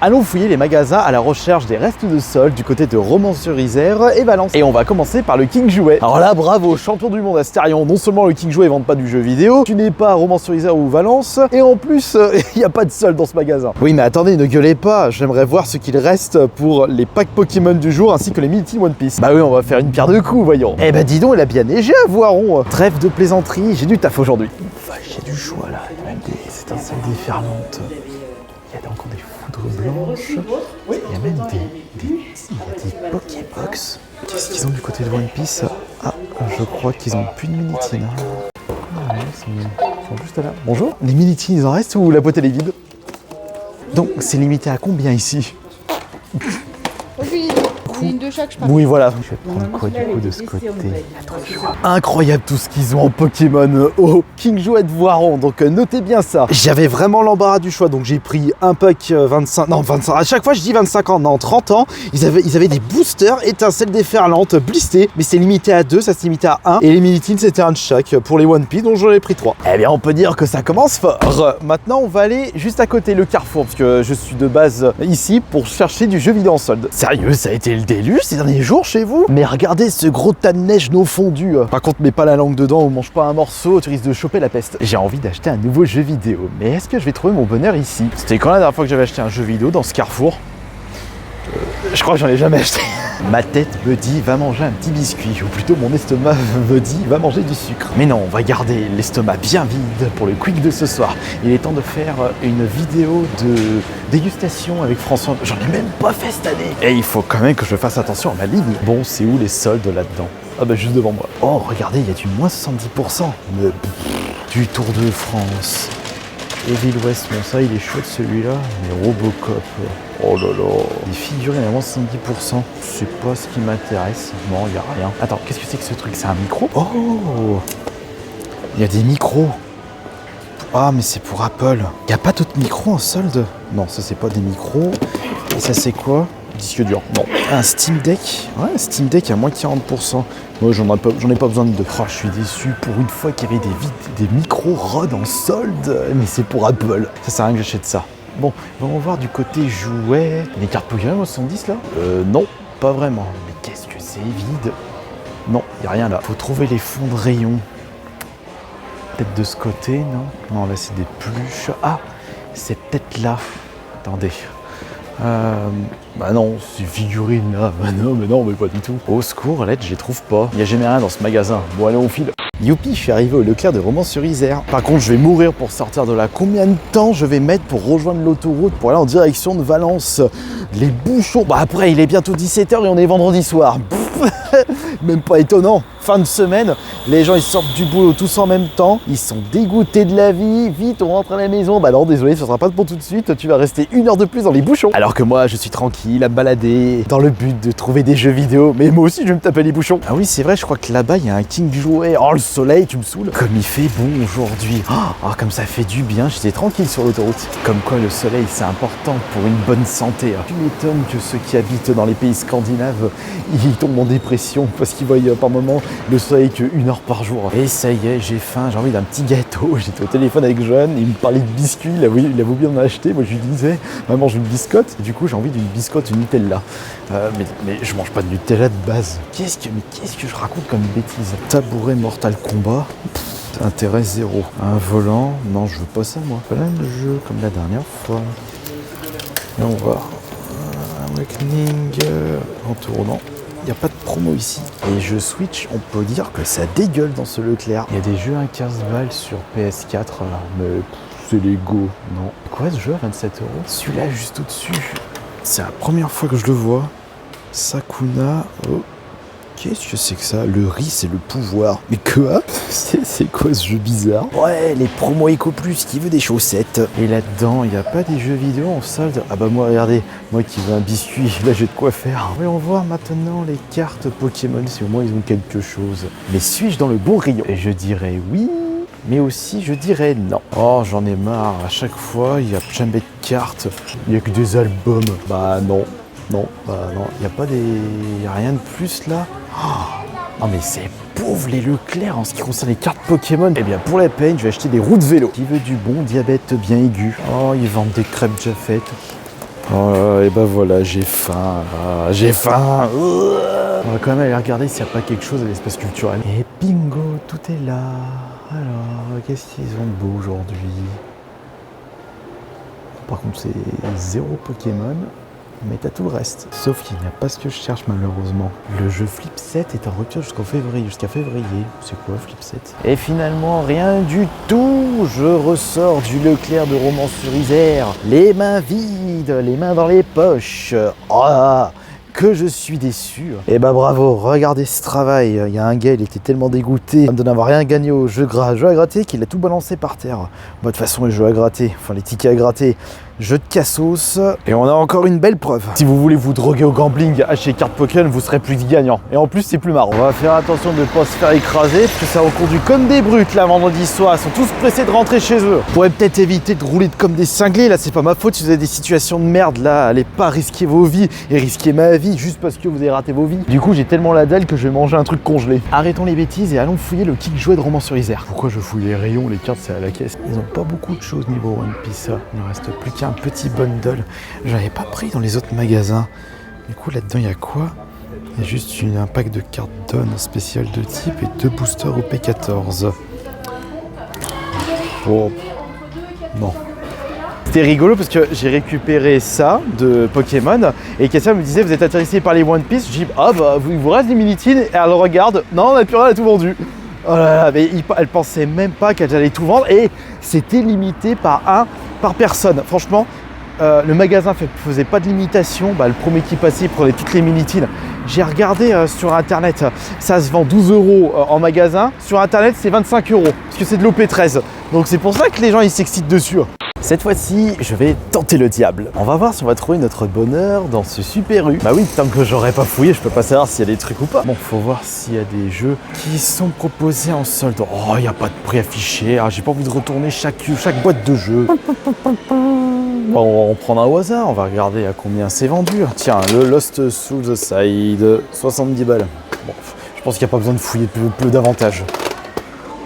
Allons fouiller les magasins à la recherche des restes de soldes du côté de Romans-sur-Isère et Valence. Et on va commencer par le King Jouet. Alors là, bravo, champion du monde Astérion. Non seulement le King Jouet ne vend pas du jeu vidéo, tu n'es pas à Romans-sur-Isère ou Valence, et en plus, il n'y a pas de solde dans ce magasin. Oui, mais attendez, ne gueulez pas, j'aimerais voir ce qu'il reste pour les packs Pokémon du jour ainsi que les Mini One Piece. Bah oui, on va faire une pierre deux coups, voyons. Eh bah dis donc, il a bien neigé à Voiron. Trêve de plaisanterie, j'ai du taf aujourd'hui. J'ai du choix là, il y a même des étincelles déferlantes. Il y a encore des foudres blanches, il y a même des Pokébox. Qu'est-ce qu'ils ont du côté de One Piece? Ah, je crois qu'ils ont plus de Minitine. Ah, ils sont juste là. Bonjour, les Minitines, ils en restent ou la boîte elle est vide? Donc, c'est limité à combien ici? Une de chaque, je pense. Oui, voilà. Je vais prendre quoi du coup de ce côté? Incroyable tout ce qu'ils ont en Pokémon au King Jouet de Voiron. Donc notez bien ça. J'avais vraiment l'embarras du choix. Donc j'ai pris un pack 25. Non, 25. À chaque fois je dis 25 ans. Non, 30 ans. Ils avaient des boosters étincelles déferlantes blistées. Mais c'est limité à 2. Ça se limitait à 1. Et les Minitines c'était un de chaque. Pour les One Piece, donc j'en ai pris 3. Eh bien, on peut dire que ça commence fort. Maintenant, on va aller juste à côté, le Carrefour. Parce que je suis de base ici pour chercher du jeu vidéo en solde. Sérieux, ça a été le déluge ces derniers jours chez vous? Mais regardez ce gros tas de neige non fondu. Par contre, mets pas la langue dedans ou mange pas un morceau, tu risques de choper la peste. J'ai envie d'acheter un nouveau jeu vidéo, mais est-ce que je vais trouver mon bonheur ici? C'était quand la dernière fois que j'avais acheté un jeu vidéo dans ce Carrefour? Je crois que j'en ai jamais acheté. Ma tête me dit va manger un petit biscuit, ou plutôt mon estomac me dit va manger du sucre. Mais non, on va garder l'estomac bien vide pour le quick de ce soir. Il est temps de faire une vidéo de dégustation avec François. J'en ai même pas fait cette année. Et il faut quand même que je fasse attention à ma ligne. Bon, c'est où les soldes là-dedans? Ah bah juste devant moi. Oh, regardez, il y a du moins 70%. Du Tour de France. Et Ville Ouest, bon ça il est chouette celui-là, mais Robocop, oh là là, les figurines à moins 70%, c'est pas ce qui m'intéresse, non il y a rien. Attends, qu'est-ce que c'est que ce truc? C'est un micro? Oh, il y a des micros. Ah mais c'est pour Apple. Il n'y a pas d'autres micros en solde? Non, ça c'est pas des micros. Et ça c'est quoi? Disque dur, non. Un Steam Deck? Ouais, Steam Deck à moins 40%. Moi j'en ai pas besoin de deux. Oh, je suis déçu pour une fois qu'il y avait des micros ROD en solde. Mais c'est pour Apple. Ça sert à rien que j'achète ça. Bon, on va voir du côté jouets. Les cartes Pokémon 70 là? Non, pas vraiment. Mais qu'est-ce que c'est vide? Non, il n'y a rien là. Faut trouver les fonds de rayon. Peut-être de ce côté, non? Non, là c'est des pluches. Ah, c'est peut-être là. Attendez. Bah non, c'est figurine là. Bah non, mais pas du tout. Au secours, l'aide, je les trouve pas. Il y a jamais rien dans ce magasin. Bon, allez, on file. Youpi, je suis arrivé au Leclerc de Romans-sur-Isère. Par contre, je vais mourir pour sortir de là. Combien de temps je vais mettre pour rejoindre l'autoroute pour aller en direction de Valence? Les bouchons. Bah après, il est bientôt 17h et on est vendredi soir. Même pas étonnant. Fin de semaine, les gens ils sortent du boulot tous en même temps. Ils sont dégoûtés de la vie. Vite, on rentre à la maison. Bah non, désolé, ça sera pas pour tout de suite. Tu vas rester 1 heure de plus dans les bouchons. Alors que moi, je suis tranquille à me balader dans le but de trouver des jeux vidéo. Mais moi aussi, je vais me taper les bouchons. Ah oui, c'est vrai, je crois que là-bas, il y a un King Jouet. Oh, le soleil, tu me saoules. Comme il fait bon aujourd'hui. Oh, comme ça fait du bien. J'étais tranquille sur l'autoroute. Comme quoi, le soleil, c'est important pour une bonne santé. Tu m'étonnes que ceux qui habitent dans les pays scandinaves, ils tombent en dépression parce qu'ils voient par moment le soleil que 1 heure par jour. Et ça y est, j'ai faim, j'ai envie d'un petit gâteau. J'étais au téléphone avec Joanne, il me parlait de biscuits, il a voulu bien en acheter. Moi je lui disais, maman, je veux une biscotte. Et du coup, j'ai envie d'une biscotte Nutella. Mais je mange pas de Nutella de base. Qu'est-ce que je raconte comme bêtise? Tabouret Mortal Kombat. Intérêt 0. Un volant, non, je veux pas ça moi. Plein de jeux comme la dernière fois. Et on va. Awakening en tournant. Il n'y a pas de promo ici. Et je switch, on peut dire que ça dégueule dans ce Leclerc. Il y a des jeux à 15 balles sur PS4, mais c'est les go, non. Quoi ce jeu à 27€? Celui-là juste au-dessus. C'est la première fois que je le vois. Sakuna. Oh. Qu'est-ce que c'est que ça? Le riz, c'est le pouvoir. Mais quoi? C'est quoi ce jeu bizarre? Ouais, les promos Eco Plus, qui veut des chaussettes? Et là-dedans, il n'y a pas des jeux vidéo en solde? Ah bah moi, regardez, moi qui veux un biscuit, là j'ai de quoi faire. Voyons voir maintenant les cartes Pokémon, si au moins ils ont quelque chose. Mais suis-je dans le bon rayon? Et je dirais oui, mais aussi je dirais non. Oh, j'en ai marre, à chaque fois, il n'y a jamais de cartes, il n'y a que des albums. Bah non. Non, il n'y a pas rien de plus là. Oh, mais c'est pauvre les Leclerc en ce qui concerne les cartes Pokémon. Eh bien pour la peine, je vais acheter des roues de vélo. Qui veut du bon diabète bien aigu? Oh, ils vendent des crêpes déjà faites. Oh, et ben voilà, j'ai faim. J'ai faim. On va quand même aller regarder s'il n'y a pas quelque chose à l'espace culturel. Et bingo, tout est là. Alors, qu'est-ce qu'ils ont de beau aujourd'hui? Par contre, c'est 0 Pokémon. Mais t'as tout le reste. Sauf qu'il n'y a pas ce que je cherche malheureusement. Le jeu Flip 7 est en rupture jusqu'à février. C'est quoi Flip 7? Et finalement rien du tout. Je ressors du Leclerc de Romans-sur-Isère. Les mains vides, les mains dans les poches. Oh, que je suis déçu. Et bah bravo, regardez ce travail. Il y a un gars, il était tellement dégoûté de n'avoir rien gagné au jeu à gratter qu'il a tout balancé par terre. Moi, de toute façon, les jeux à gratter, enfin les tickets à gratter, jeu de cassos. Et on a encore une belle preuve. Si vous voulez vous droguer au gambling, achetez carte Pokémon, vous serez plus gagnant. Et en plus, c'est plus marrant. On va faire attention de ne pas se faire écraser, parce que ça a conduit comme des brutes là vendredi soir. Ils sont tous pressés de rentrer chez eux. On pourrait peut-être éviter de rouler comme des cinglés. Là, c'est pas ma faute si vous avez des situations de merde. Là, allez pas risquer vos vies et risquer ma vie juste parce que vous avez raté vos vies. Du coup, j'ai tellement la dalle que je vais manger un truc congelé. Arrêtons les bêtises et allons fouiller le Kick Jouet de Romans-sur-Isère. Pourquoi je fouille les rayons? Les cartes, c'est à la caisse. Ils ont pas beaucoup de choses niveau One Piece. Il ne reste plus qu'un petit bundle. Je l'avais pas pris dans les autres magasins. Du coup, là-dedans, il y a quoi? Il y a juste un pack de cartes Dawn spécial de type et 2 boosters au P14. Oh, non. C'était rigolo parce que j'ai récupéré ça de Pokémon et quelqu'un me disait vous êtes intéressé par les One Piece? Je dis ah bah il vous reste des Minitines et elle regarde, non on n'a plus rien, elle a tout vendu. Oh là là, mais elle pensait même pas qu'elle allait tout vendre et c'était limité par personne. Franchement, le magasin faisait pas de limitation, le premier qui passait il prenait toutes les Minitines. J'ai regardé sur internet, ça se vend 12 € en magasin, sur internet c'est 25 € parce que c'est de l'OP13. Donc c'est pour ça que les gens ils s'excitent dessus. Cette fois-ci, je vais tenter le diable. On va voir si on va trouver notre bonheur dans ce Super U. Bah oui, tant que j'aurais pas fouillé, je peux pas savoir s'il y a des trucs ou pas. Bon, faut voir s'il y a des jeux qui sont proposés en solde. Oh, il n'y a pas de prix affiché. Ah, j'ai pas envie de retourner chaque boîte de jeux. Bon, on va en prendre un au hasard. On va regarder à combien c'est vendu. Tiens, le Lost Souls Side, 70 balles. Bon, je pense qu'il n'y a pas besoin de fouiller plus davantage.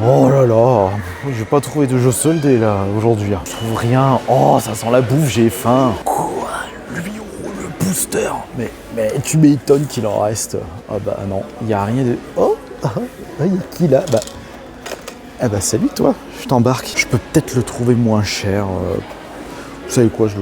Oh là là, j'ai pas trouvé de jeu soldé là aujourd'hui. Je trouve rien. Oh, ça sent la bouffe, j'ai faim. Quoi? 8 € le booster? Mais tu m'étonnes qu'il en reste. Ah bah non, il n'y a rien de... Oh, il y a qui là? Ah bah salut toi, je t'embarque. Je peux peut-être le trouver moins cher. Vous savez quoi, je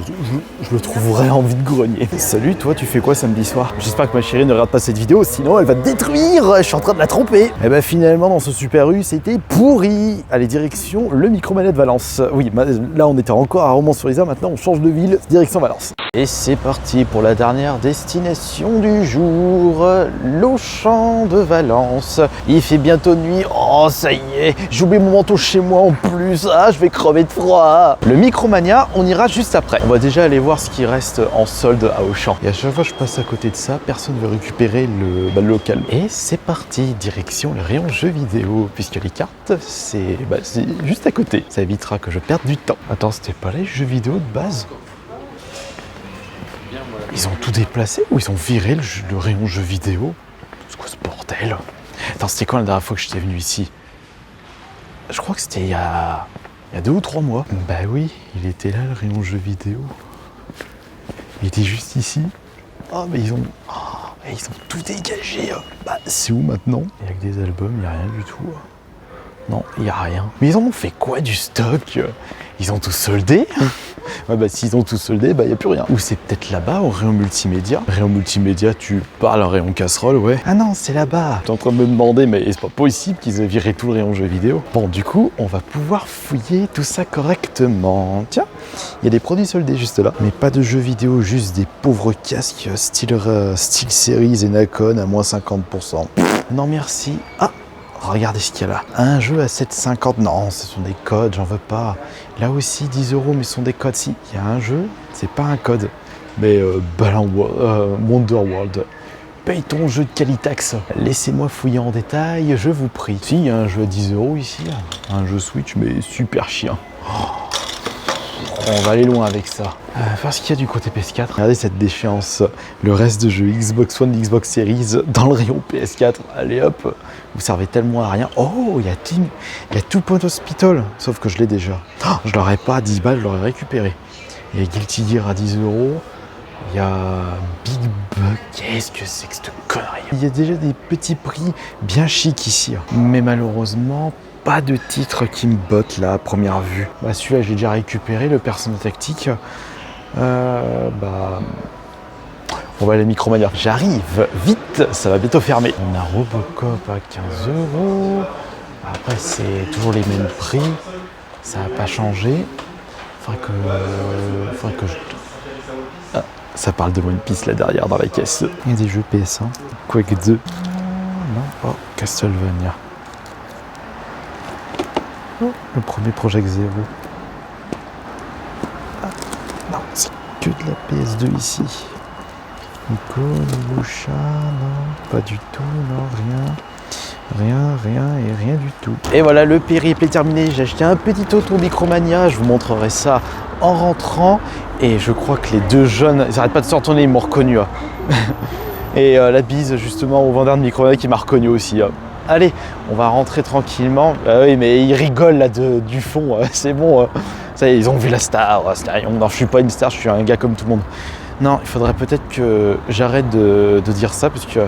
le trouverai en vide-grenier. Salut, toi, tu fais quoi samedi soir? J'espère que ma chérie ne regarde pas cette vidéo, sinon elle va te détruire. Je suis en train de la tromper. Et bah finalement, dans ce Super U, c'était pourri. Allez, direction le Micromanette Valence. Oui, là on était encore à Romans-sur-Isère, maintenant on change de ville, direction Valence. Et c'est parti pour la dernière destination du jour, l'Auchan de Valence. Il fait bientôt nuit. Oh, ça y est, j'ai oublié mon manteau chez moi en plus. Ah, je vais crever de froid. Le Micromania, on ira juste après. On va déjà aller voir ce qui reste en solde à Auchan. Et à chaque fois que je passe à côté de ça, personne ne veut récupérer le local. Et c'est parti, direction le rayon jeux vidéo, puisque les cartes, c'est juste à côté. Ça évitera que je perde du temps. Attends, c'était pas les jeux vidéo de base? Ils ont tout déplacé ou ils ont viré le rayon jeux vidéo? C'est quoi ce bordel? Attends, c'était quand la dernière fois que j'étais venu ici? Je crois que c'était il y a 2 ou 3 mois. Bah oui, il était là le rayon jeux vidéo. Il était juste ici. Ah mais ils ont tout dégagé. Bah c'est où maintenant? Il n'y a que des albums, il n'y a rien du tout. Non, il n'y a rien. Mais ils en ont fait quoi du stock? Ils ont tout soldé? Ouais, bah s'ils ont tout soldé, bah il n'y a plus rien. Ou c'est peut-être là-bas, au rayon multimédia. Rayon multimédia, tu parles à rayon casserole, ouais. Ah non, c'est là-bas. T'es en train de me demander, mais c'est pas possible qu'ils aient viré tout le rayon jeux vidéo. Bon, du coup, on va pouvoir fouiller tout ça correctement. Tiens, il y a des produits soldés juste là. Mais pas de jeux vidéo, juste des pauvres casques style Series et Nacon à moins 50%. Non merci. Ah, regardez ce qu'il y a là. Un jeu à 7,50. Non, ce sont des codes, j'en veux pas. Là aussi 10 €, mais ce sont des codes. Si, il y a un jeu, c'est pas un code. Mais Wonderworld. Paye ton jeu de Qualitax. Laissez-moi fouiller en détail, je vous prie. Si, il y a un jeu à 10 € ici. Un jeu Switch, mais super chien. On va aller loin avec ça. Voir ce qu'il y a du côté PS4. Regardez cette déchéance. Le reste de jeux Xbox One, Xbox Series dans le rayon PS4. Allez hop, vous servez tellement à rien. Oh, il y a Two Point Hospital. Sauf que je l'ai déjà. Oh, je l'aurais pas à 10 balles, je l'aurais récupéré. Il y a Guilty Gear à 10 €. Il y a Big Bug. Qu'est-ce que c'est que cette connerie? Il y a déjà des petits prix bien chics ici. Mais malheureusement, pas de titre qui me botte là à première vue. Bah celui-là j'ai déjà récupéré, le Persona Tactique. On va aller à Micromania. J'arrive vite, ça va bientôt fermer. On a Robocop à 15 €. Après c'est toujours les mêmes prix. Ça n'a pas changé. Faudrait que je... Ah, ça parle de One Piece là derrière dans la caisse. Il y a des jeux PS1. Quake 2. Non, oh, Castlevania. Oh, le premier Project Zero. Ah, non, c'est que de la PS2 ici. Nico, Nimusha, non, pas du tout, non, rien. Rien du tout. Et voilà, le périple est terminé. J'ai acheté un petit auto Micromania. Je vous montrerai ça en rentrant. Et je crois que les deux jeunes, ils n'arrêtent pas de se retourner, ils m'ont reconnu. Et la bise justement au vendeur de Micromania qui m'a reconnu aussi. Allez, on va rentrer tranquillement. Oui, mais ils rigolent là du fond. C'est bon. Ça y est, ils ont vu la star. Non, je suis pas une star, je suis un gars comme tout le monde. Non, il faudrait peut-être que j'arrête de dire ça parce que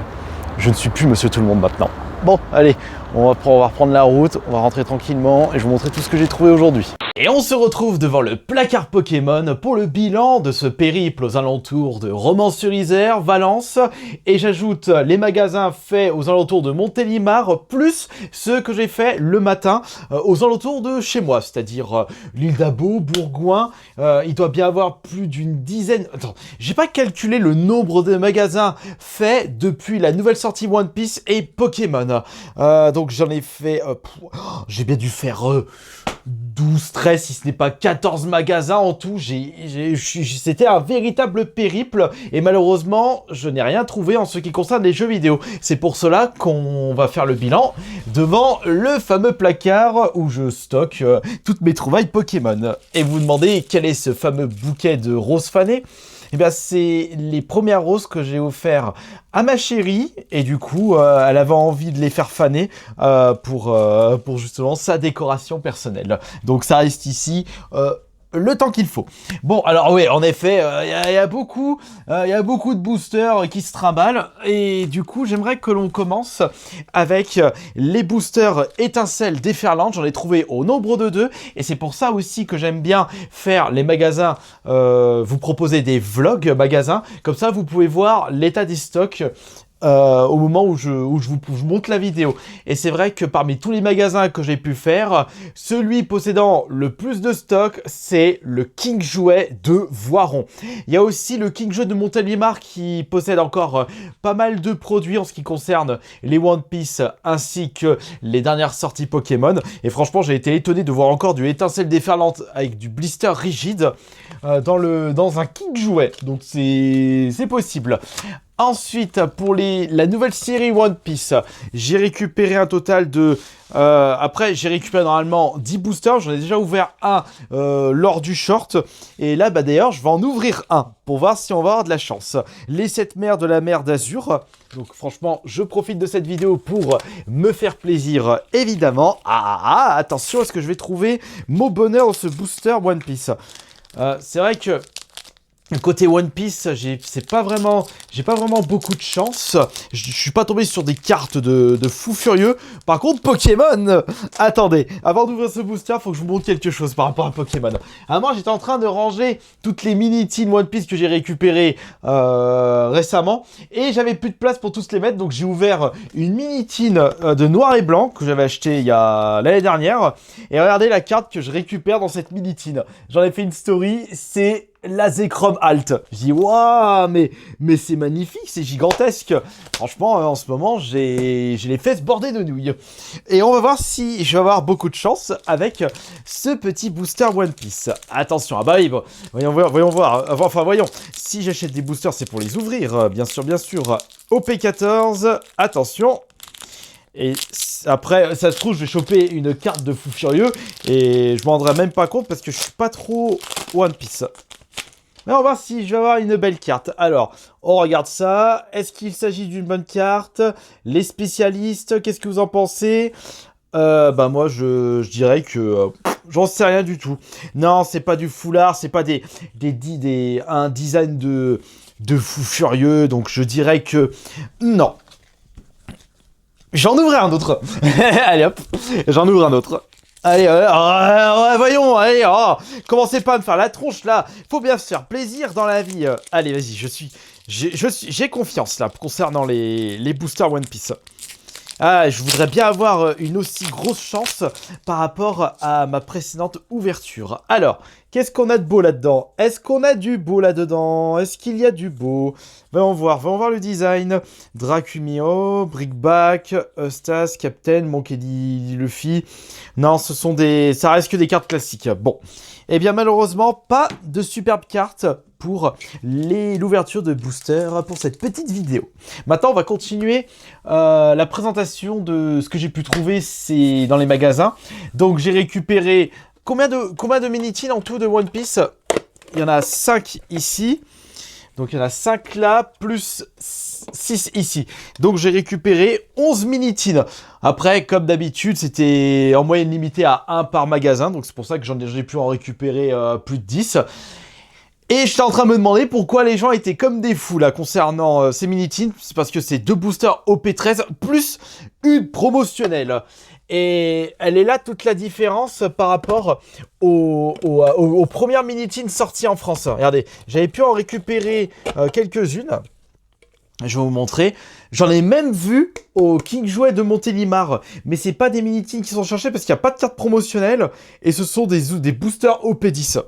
je ne suis plus monsieur tout le monde maintenant. Bon, allez, on va reprendre la route, on va rentrer tranquillement et je vais vous montrer tout ce que j'ai trouvé aujourd'hui. Et on se retrouve devant le placard Pokémon pour le bilan de ce périple aux alentours de Romans-sur-Isère, Valence, et j'ajoute les magasins faits aux alentours de Montélimar, plus ceux que j'ai fait le matin aux alentours de chez moi, c'est-à-dire l'île d'Abo, Bourgoin. Il doit bien avoir plus d'une dizaine... Attends, j'ai pas calculé le nombre de magasins faits depuis la nouvelle sortie One Piece et Pokémon. Donc j'en ai fait... j'ai bien dû faire... 12, 13, si ce n'est pas 14 magasins en tout. C'était un véritable périple et malheureusement, je n'ai rien trouvé en ce qui concerne les jeux vidéo. C'est pour cela qu'on va faire le bilan devant le fameux placard où je stocke toutes mes trouvailles Pokémon. Et vous vous demandez quel est ce fameux bouquet de roses fanées? Eh bien, c'est les premières roses que j'ai offertes à ma chérie et du coup, elle avait envie de les faire faner pour justement sa décoration personnelle. Donc, ça reste ici. Le temps qu'il faut. Bon, alors oui, en effet, il y a beaucoup de boosters qui se trimballent et du coup, j'aimerais que l'on commence avec les boosters étincelles déferlantes. J'en ai trouvé au nombre de 2 et c'est pour ça aussi que j'aime bien faire les magasins, vous proposer des vlogs magasins. Comme ça, vous pouvez voir l'état des stocks au moment où je monte la vidéo. Et c'est vrai que parmi tous les magasins que j'ai pu faire, celui possédant le plus de stock, c'est le King Jouet de Voiron. Il y a aussi le King Jouet de Montélimar qui possède encore pas mal de produits en ce qui concerne les One Piece ainsi que les dernières sorties Pokémon. Et franchement, j'ai été étonné de voir encore du étincelle déferlante avec du blister rigide dans un King Jouet. Donc c'est possible. Ensuite, pour la nouvelle série One Piece, j'ai récupéré un total de... après, j'ai récupéré normalement 10 boosters. J'en ai déjà ouvert un lors du short. Et là, d'ailleurs, je vais en ouvrir un pour voir si on va avoir de la chance. Les 7 mers de la mer d'Azur. Donc franchement, je profite de cette vidéo pour me faire plaisir, évidemment. Attention, est-ce que je vais trouver mon bonheur dans ce booster One Piece? C'est vrai que... côté One Piece, j'ai pas vraiment beaucoup de chance. Je suis pas tombé sur des cartes de fou furieux. Par contre, Pokémon, attendez, avant d'ouvrir ce booster, faut que je vous montre quelque chose par rapport à Pokémon. Moi, j'étais en train de ranger toutes les mini-teams One Piece que j'ai récupérées récemment. Et j'avais plus de place pour tous les mettre. Donc, j'ai ouvert une mini-team de noir et blanc que j'avais acheté il y a l'année dernière. Et regardez la carte que je récupère dans cette mini-team. J'en ai fait une story, c'est... la Zekrom Alt. Je dis waouh, mais c'est magnifique, c'est gigantesque. Franchement, en ce moment, j'ai les fesses bordées de nouilles. Et on va voir si je vais avoir beaucoup de chance avec ce petit booster One Piece. Attention, oui, bon, voyons voir. Enfin, voyons. Si j'achète des boosters, c'est pour les ouvrir, bien sûr. OP14, attention. Et après, ça se trouve, je vais choper une carte de fou furieux et je m'en rendrai même pas compte parce que je suis pas trop One Piece. Mais on va voir si je vais avoir une belle carte. Alors, on regarde ça. Est-ce qu'il s'agit d'une bonne carte? Les spécialistes, qu'est-ce que vous en pensez? Moi, je dirais que j'en sais rien du tout. Non, c'est pas du foulard, c'est pas un design de de fou furieux, donc je dirais que non. J'en ouvre un autre. Allez hop, j'en ouvre un autre. Allez, voyons, allez, commencez pas à me faire la tronche là. Faut bien se faire plaisir dans la vie. Allez, vas-y, j'ai confiance là concernant les boosters One Piece. Ah, je voudrais bien avoir une aussi grosse chance par rapport à ma précédente ouverture. Alors, qu'est-ce qu'on a de beau là-dedans? Est-ce qu'on a du beau là-dedans? Est-ce qu'il y a du beau? Voyons voir le design. Dracumio, Brickback, Eustace, Captain, Monkey D. Luffy. Non, ça reste que des cartes classiques. Bon. Eh bien, malheureusement, pas de superbes cartes pour l'ouverture de booster pour cette petite vidéo. Maintenant, on va continuer la présentation de ce que j'ai pu trouver dans les magasins. Donc, j'ai récupéré combien de mini-tins en tout de One Piece? Il y en a 5 ici. Donc, il y en a 5 là, plus 6 ici. Donc, j'ai récupéré 11 mini-tins. Après, comme d'habitude, c'était en moyenne limitée à 1 par magasin. Donc, c'est pour ça que j'ai pu en récupérer plus de 10. Et j'étais en train de me demander pourquoi les gens étaient comme des fous là concernant ces mini-tins. C'est parce que c'est 2 boosters OP13 plus une promotionnelle. Et elle est là toute la différence par rapport aux premières mini-tins sorties en France. Regardez, j'avais pu en récupérer quelques-unes. Je vais vous montrer. J'en ai même vu au King Jouet de Montélimar. Mais c'est pas des mini-tins qui sont cherchés parce qu'il n'y a pas de carte promotionnelle. Et ce sont des boosters OP10.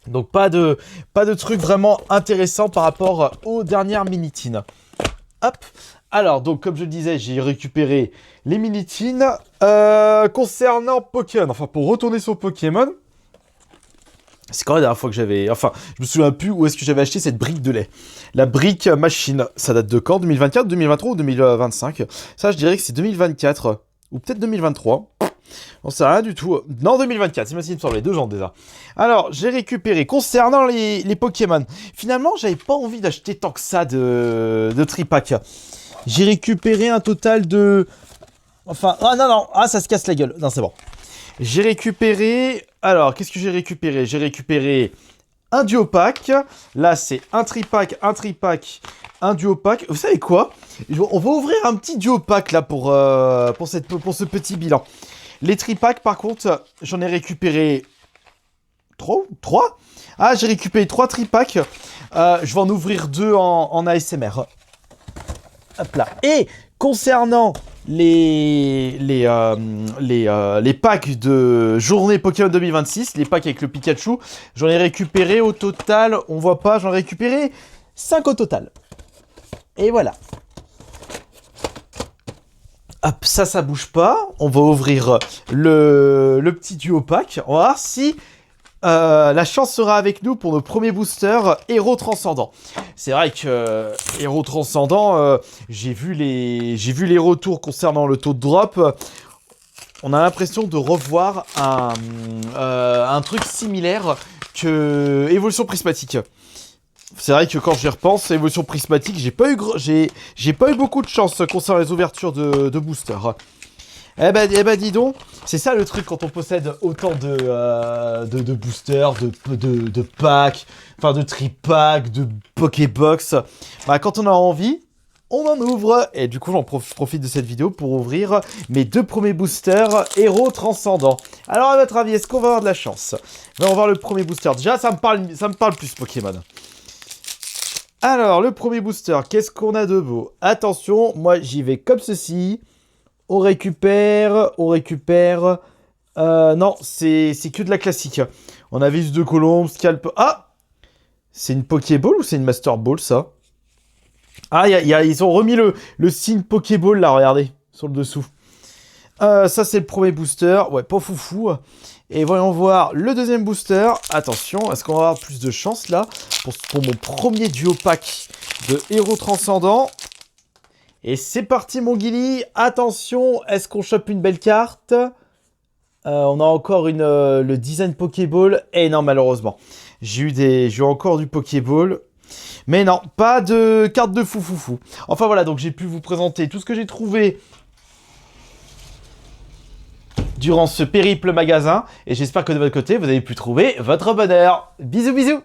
Donc pas de truc vraiment intéressant par rapport aux dernières mini-tins. Hop. Alors, donc comme je le disais, j'ai récupéré les mini-tins. Concernant Pokémon, enfin pour retourner sur Pokémon, c'est quand la dernière fois que j'avais... Enfin, je me souviens plus où est-ce que j'avais acheté cette brique de lait. La brique machine, ça date de quand? 2024, 2023 ou 2025? Ça, je dirais que c'est 2024. Ou peut-être 2023. On sait rien du tout. Non, 2024, c'est ce qu'il me semblait, 2 ans déjà. Alors, j'ai récupéré, concernant les Pokémon, finalement, j'avais pas envie d'acheter tant que ça de tripack. J'ai récupéré un total de... Enfin, non, ça se casse la gueule. Non, c'est bon. J'ai récupéré... Alors, qu'est-ce que j'ai récupéré? J'ai récupéré un duo-pack. Là, c'est un tripack, un duo-pack. Vous savez quoi? On va ouvrir un petit duo-pack là pour ce petit bilan. Les tripacks, par contre, j'en ai récupéré 3. Ah, j'ai récupéré 3 tripacks. Je vais en ouvrir 2 en ASMR. Hop là. Et concernant les packs de journée Pokémon 2026, les packs avec le Pikachu, j'en ai récupéré au total, on voit pas, j'en ai récupéré 5 au total. Et voilà. Hop, ça bouge pas. On va ouvrir le petit duo pack. On va voir si la chance sera avec nous pour nos premiers boosters Héros Transcendant. C'est vrai que Héros Transcendant, j'ai vu les retours concernant le taux de drop. On a l'impression de revoir un truc similaire que Évolution Prismatique. C'est vrai que quand j'y repense, Évolution Prismatique, j'ai pas eu beaucoup de chance concernant les ouvertures de boosters. Eh ben dis donc, c'est ça le truc quand on possède autant de boosters, de packs, enfin de tripacks, de Pokébox. Bah, quand on a envie, on en ouvre. Et du coup, j'en profite de cette vidéo pour ouvrir mes 2 premiers boosters Héros Transcendants. Alors, à votre avis, est-ce qu'on va avoir de la chance? On va voir le premier booster. Déjà, ça me parle plus Pokémon. Alors, le premier booster, qu'est-ce qu'on a de beau? Attention, moi, j'y vais comme ceci. On récupère... non, c'est que de la classique. On a Vis de Colombe, Scalp... Ah! C'est une Pokéball ou c'est une Master Ball, ça? Ah, ils ont remis le signe Pokéball, là, regardez, sur le dessous. Ça, c'est le premier booster. Ouais, pas foufou. Et voyons voir le deuxième booster. Attention, est-ce qu'on va avoir plus de chance, là, pour mon premier duo pack de Héros Transcendant? Et c'est parti, mon Guili. Attention, est-ce qu'on chope une belle carte? On a encore le design Pokéball. Et non, malheureusement. J'ai eu encore du Pokéball. Mais non, pas de carte de fou. Enfin voilà, donc j'ai pu vous présenter tout ce que j'ai trouvé durant ce périple magasin. Et j'espère que de votre côté, vous avez pu trouver votre bonheur. Bisous, bisous.